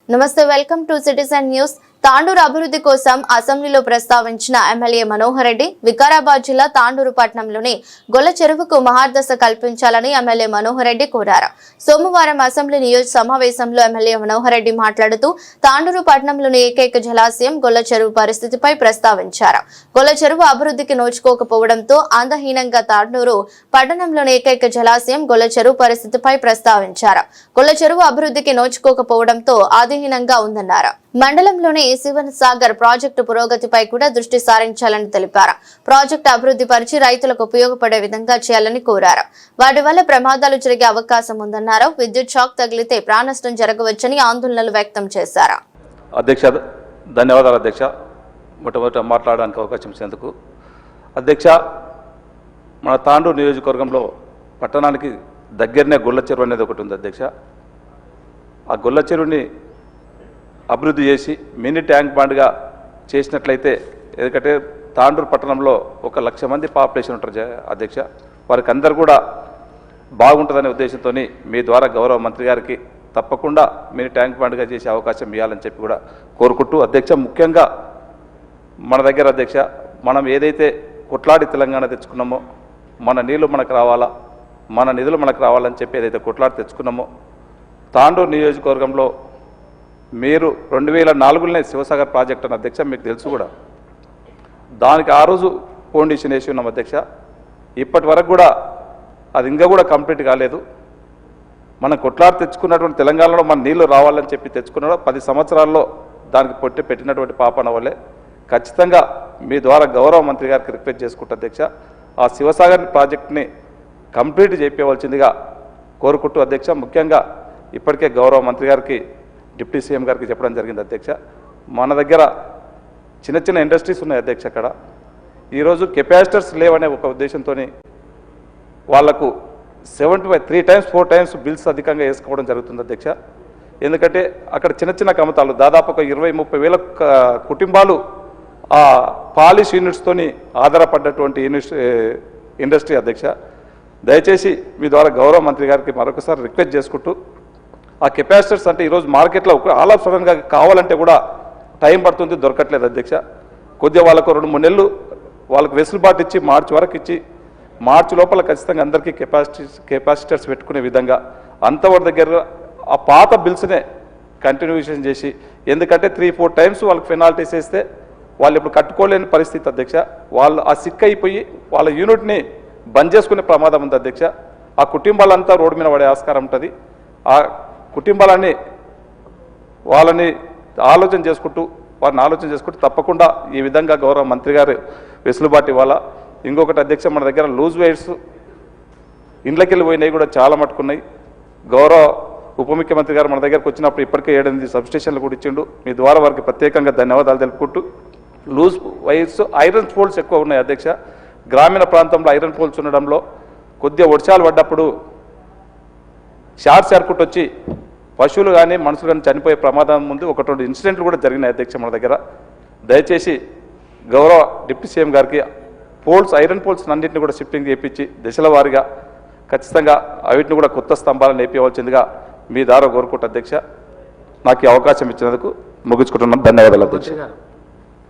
నమస్తే, welcome to citizen news. Tandur అభివృద్ధి కోసం అసెంబ్లీలో ప్రస్తావించిన ఎమ్మెల్యే మనోహర్ రెడ్డి వికారాబాద్ జిల్లా తాండూరు పట్టణంలోని గొల్ల చెరువుకు మహార్దశ కల్పించాలని ఎమ్మెల్యే మనోహర్ రెడ్డి కోరారు. సోమవారం అసెంబ్లీ నియోజక సమావేశంలో ఎమ్మెల్యే మనోహర్ రెడ్డి మాట్లాడుతూ తాండూరు పట్టణంలోని ఏకైక జలాశయం గొల్ల చెరువు పరిస్థితిపై ప్రస్తావించారు. గొల్ల చెరువు అభివృద్ధికి నోచుకోకపోవడంతో అందహీనంగా తాండూరు పట్టణంలోని ఏకైక జలాశయం గొల్ల చెరువు పరిస్థితిపై ప్రస్తావించారు. గొల్ల చెరువు అభివృద్ధికి నోచుకోకపోవడంతో ఆదిహీనంగా ఉందన్నారు. మండలంలోని శివన్ సాగర్ ప్రాజెక్టు పురోగతిపై కూడా దృష్టి సారించాలని తెలిపారు. ప్రాజెక్టు అభివృద్ధి పరిచి రైతులకు ఉపయోగపడే విధంగా చేయాలని కోరారు. వాటి వల్ల ప్రమాదాలు జరిగే అవకాశం ఉందన్నారు. విద్యుత్ షాక్ తగిలితే ప్రాణనష్టం జరగవచ్చని ఆందోళనలు వ్యక్తం చేశారు. అధ్యక్ష, ధన్యవాదాలు అధ్యక్ష. మొట్టమొదట మాట్లాడడానికి అవకాశం ఇచ్చినందుకు. అధ్యక్ష, మన తాండూరు నియోజకవర్గంలో పట్టణానికి దగ్గరనే గొల్ల చెరువు అనేది ఒకటి ఉంది అధ్యక్ష. ఆ గొల్ల చెరువుని అభివృద్ధి చేసి మినీ ట్యాంక్ బండ్గా చేసినట్లయితే, ఎందుకంటే తాండూరు పట్టణంలో 1,00,000 మంది పాపులేషన్ ఉంటారు అధ్యక్ష. వారికి అందరు కూడా బాగుంటుందనే ఉద్దేశంతో మీ ద్వారా గౌరవ మంత్రి గారికి తప్పకుండా మినీ ట్యాంక్ బండ్గా చేసే అవకాశం ఇవ్వాలని చెప్పి కూడా కోరుకుంటూ అధ్యక్ష, ముఖ్యంగా మన దగ్గర అధ్యక్ష మనం ఏదైతే కొట్లాడి తెలంగాణ తెచ్చుకున్నామో, మన నీళ్లు మనకు రావాలా, మన నిధులు మనకు రావాలని చెప్పి ఏదైతే కొట్లాడి తెచ్చుకున్నామో, తాండూరు నియోజకవర్గంలో మీరు 2004లోనే శివసాగర్ ప్రాజెక్ట్ అని అధ్యక్ష మీకు తెలుసు కూడా. దానికి ఆ రోజు ఫౌండేషన్ వేసి ఉన్నాం అధ్యక్ష. ఇప్పటి వరకు కూడా అది ఇంకా కూడా కంప్లీట్ కాలేదు. మనం కొట్లాడి తెచ్చుకున్నటువంటి తెలంగాణలో మన నీళ్లు రావాలని చెప్పి తెచ్చుకున్నాడు 10 సంవత్సరాల్లో దానికి పెట్టినటువంటి పాపన వల్లే ఖచ్చితంగా మీ ద్వారా గౌరవ మంత్రి గారికి రిక్వెస్ట్ చేసుకుంటా అధ్యక్ష, ఆ శివసాగర్ ప్రాజెక్ట్ని కంప్లీట్ చేయించవలసిందిగా కోరుకుంటూ అధ్యక్ష, ముఖ్యంగా ఇప్పటికే గౌరవ మంత్రి గారికి డిప్యూటీ సీఎం గారికి చెప్పడం జరిగింది అధ్యక్ష. మన దగ్గర చిన్న చిన్న ఇండస్ట్రీస్ ఉన్నాయి అధ్యక్ష. అక్కడ ఈరోజు కెపాసిటర్స్ లేవనే ఒక ఉద్దేశంతో వాళ్లకు 3 times 4 times బిల్స్ అధికంగా వేసుకోవడం జరుగుతుంది అధ్యక్ష. ఎందుకంటే అక్కడ చిన్న చిన్న కమతాలు దాదాపు ఒక 20-30 వేల కుటుంబాలు ఆ పాలిష్ యూనిట్స్తోని ఆధారపడ్డటువంటి ఇండస్ట్రీ అధ్యక్ష. దయచేసి మీ ద్వారా గౌరవ మంత్రి గారికి మరొకసారి రిక్వెస్ట్ చేసుకుంటూ, ఆ కెపాసిటర్స్ అంటే ఈరోజు మార్కెట్లో ఆల్ ఆఫ్ సడన్గా కావాలంటే కూడా టైం పడుతుంది, దొరకట్లేదు అధ్యక్ష. కొద్దిగా వాళ్ళకు 2-3 నెలలు వాళ్ళకు వెసులుబాటు ఇచ్చి మార్చి వరకు ఇచ్చి, మార్చి లోపల ఖచ్చితంగా అందరికీ కెపాసిటర్స్ పెట్టుకునే విధంగా అంతవరకు దగ్గర ఆ పాత బిల్స్నే కంటిన్యూషన్ చేసి, ఎందుకంటే 3-4 times వాళ్ళకి పెనాల్టీస్ వేస్తే వాళ్ళు ఇప్పుడు కట్టుకోలేని పరిస్థితి అధ్యక్ష. వాళ్ళు ఆ సిక్ అయిపోయి వాళ్ళ యూనిట్ని బంద్ చేసుకునే ప్రమాదం ఉంది అధ్యక్ష. ఆ కుటుంబాలంతా రోడ్డు మీద పడే ఆస్కారం ఉంటుంది. ఆ కుటుంబాలని వారిని ఆలోచన చేసుకుంటూ తప్పకుండా ఈ విధంగా గౌరవ మంత్రి గారు వెసులుబాటు ఇవ్వాలా. ఇంకొకటి అధ్యక్ష, మన దగ్గర లూజ్ వైర్స్ ఇండ్లకి వెళ్ళి పోయినాయి కూడా చాలా మట్టుకున్నాయి. గౌరవ ఉప ముఖ్యమంత్రి గారు మన దగ్గరకు వచ్చినప్పుడు ఇప్పటికే 7 సబ్స్టేషన్లు కూడా ఇచ్చిండు. మీ ద్వారా వారికి ప్రత్యేకంగా ధన్యవాదాలు తెలుపుకుంటూ, లూజ్ వైర్స్ ఐరన్ పోల్స్ ఎక్కువ ఉన్నాయి అధ్యక్ష. గ్రామీణ ప్రాంతంలో ఐరన్ పోల్స్ ఉండడంలో కొద్దిగా వర్షాలు పడ్డప్పుడు షార్ట్ సర్క్యూట్ వచ్చి పశువులు కానీ మనుషులు కానీ చనిపోయే ప్రమాదం ముందు 1-2 ఇన్సిడెంట్లు కూడా జరిగినాయి అధ్యక్ష మన దగ్గర. దయచేసి గౌరవ డిప్యూటీ సీఎం గారికి ఐరన్ పోల్స్ అన్నింటినీ కూడా షిఫ్టింగ్ చేయించి దశల వారీగా ఖచ్చితంగా వీటిని కూడా కొత్త స్తంభాలను నేర్పించవలసిందిగా మీ ద్వారా కోరుకుంటా అధ్యక్ష. నాకు ఈ అవకాశం ఇచ్చినందుకు ముగించుకుంటున్నాను. ధన్యవాదాలు అధ్యక్ష.